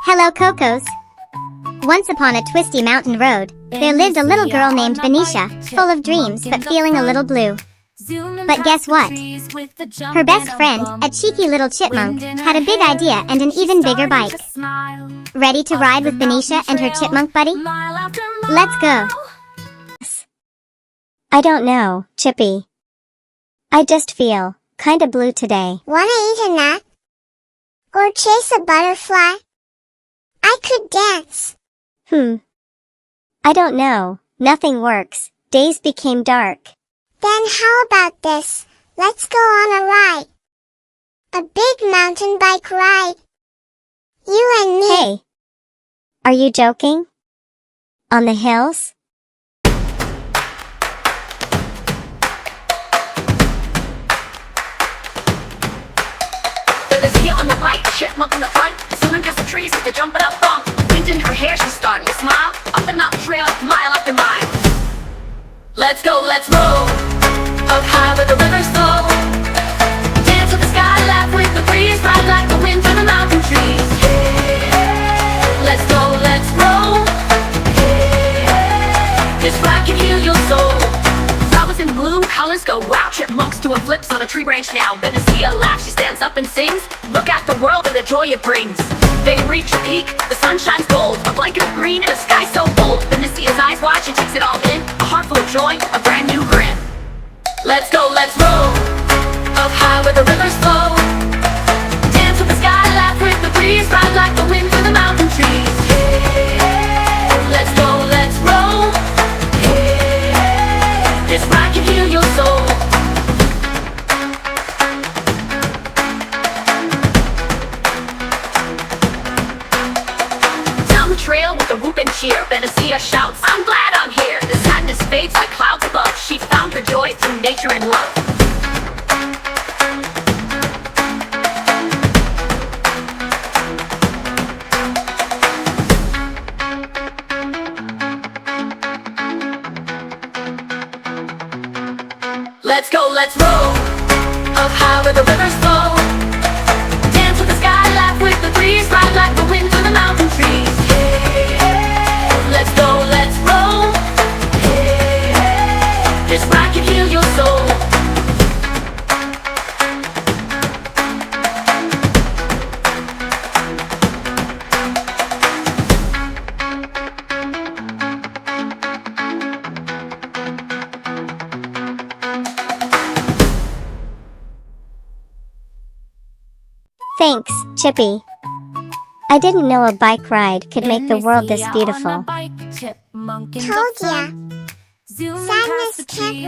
Hello Cocos. Once upon a twisty mountain road, there lived a little girl named Venetia, full of dreams but feeling a little blue. But guess what? Her best friend, a cheeky little chipmunk, had a big idea and an even bigger bike. Ready to ride with Venetia and her chipmunk buddy? Let's go. I don't know, Chippy. I just feel kinda blue today. Wanna eat a nut? Or chase a butterfly? I could dance. I don't know, nothing works, days became dark. Then how about this? Let's go on a ride. A big mountain bike ride. You and me. Hey! Are you joking? On the hills? Venetia on the bike, a chipmunk in the front, zooming past the trees with a jumping up bump. Wind in her hair, she's starting to smile. Up and up trail, mile after mile. Let's go, let's roll. Up high where the river's slow. Dance with the sky, laugh with the breeze, ride like the wind through the mountain trees. Let's go, let's roll. This ride can heal your soul. Flowers in bloom, colors go wow. Chipmunks doing flips on a tree branch now. Venetia laughs, she stands up and sings. Look at the world and the joy it brings. They reach a peak, the sun shines gold. A blanket of green and a sky so bold. Venetia's eyes watch, she takes it all in. A heart full of joy, a brand new grin. Let's go, let's roll. Up high where the river's flow. Dance with the sky, laugh with the breeze. Ride like the wind through the mountain trees. Let's go, let's roll. This ride can heal your soul. Down the trail with a whoop and cheer, Venetia shouts, I'm glad I'm here. The sadness fades like clouds above. She found her joy through nature and love. Let's go, let's roll. Up high where the river's flow. Dance with the sky, laugh with the breeze. Ride like the wind through the mountain trees. Let's go, let's roll. This ride can heal your soul. Thanks, Chippy. I didn't know a bike ride could make the world this beautiful. Told ya. Sadness can't